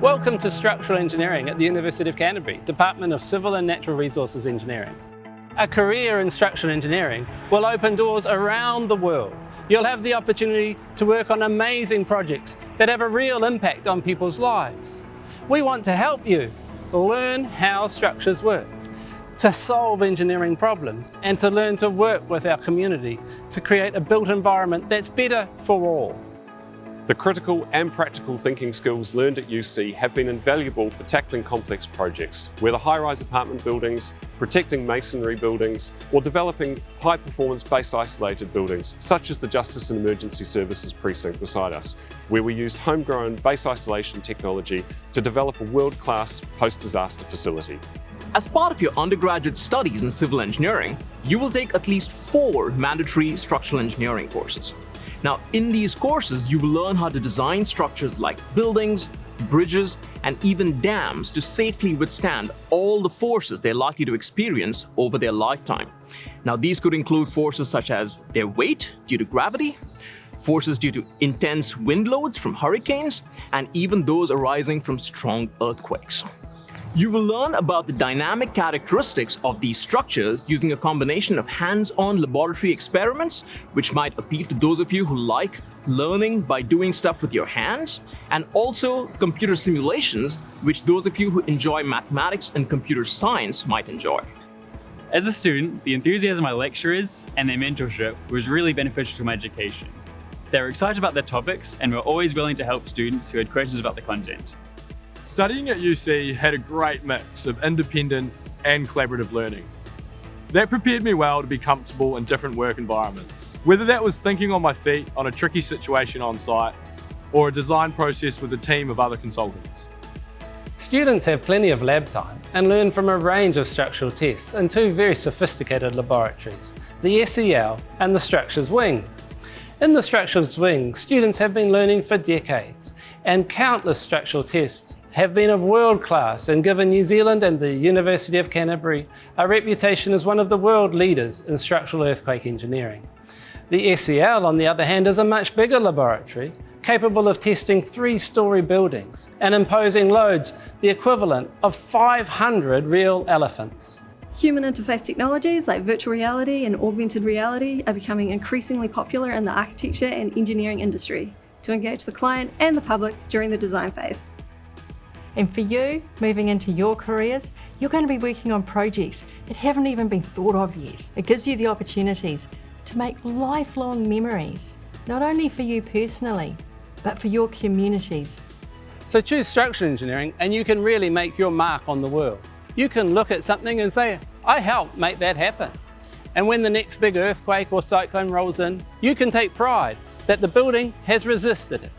Welcome to Structural Engineering at the University of Canterbury, Department of Civil and Natural Resources Engineering. A career in structural engineering will open doors around the world. You'll have the opportunity to work on amazing projects that have a real impact on people's lives. We want to help you learn how structures work, to solve engineering problems, and to learn to work with our community to create a built environment that's better for all. The critical and practical thinking skills learned at UC have been invaluable for tackling complex projects, whether high-rise apartment buildings, protecting masonry buildings, or developing high-performance base-isolated buildings, such as the Justice and Emergency Services precinct beside us, where we used homegrown base isolation technology to develop a world-class post-disaster facility. As part of your undergraduate studies in civil engineering, you will take at least 4 mandatory structural engineering courses. Now, in these courses, you will learn how to design structures like buildings, bridges, and even dams to safely withstand all the forces they're likely to experience over their lifetime. Now, these could include forces such as their weight due to gravity, forces due to intense wind loads from hurricanes, and even those arising from strong earthquakes. You will learn about the dynamic characteristics of these structures using a combination of hands-on laboratory experiments, which might appeal to those of you who like learning by doing stuff with your hands, and also computer simulations, which those of you who enjoy mathematics and computer science might enjoy. As a student, the enthusiasm of my lecturers and their mentorship was really beneficial to my education. They were excited about their topics and were always willing to help students who had questions about the content. Studying at UC had a great mix of independent and collaborative learning. That prepared me well to be comfortable in different work environments, whether that was thinking on my feet on a tricky situation on site or a design process with a team of other consultants. Students have plenty of lab time and learn from a range of structural tests in 2 very sophisticated laboratories, the SEL and the Structures Wing. In the Structures Wing, students have been learning for decades, and countless structural tests have been of world class and given New Zealand and the University of Canterbury a reputation as one of the world leaders in structural earthquake engineering. The SEL, on the other hand, is a much bigger laboratory, capable of testing 3-storey buildings and imposing loads the equivalent of 500 real elephants. Human interface technologies like virtual reality and augmented reality are becoming increasingly popular in the architecture and engineering industry to engage the client and the public during the design phase. And for you, moving into your careers, you're going to be working on projects that haven't even been thought of yet. It gives you the opportunities to make lifelong memories, not only for you personally, but for your communities. So choose structural engineering and you can really make your mark on the world. You can look at something and say, I helped make that happen. And when the next big earthquake or cyclone rolls in, you can take pride that the building has resisted it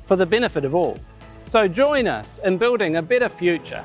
for the benefit of all. So join us in building a better future.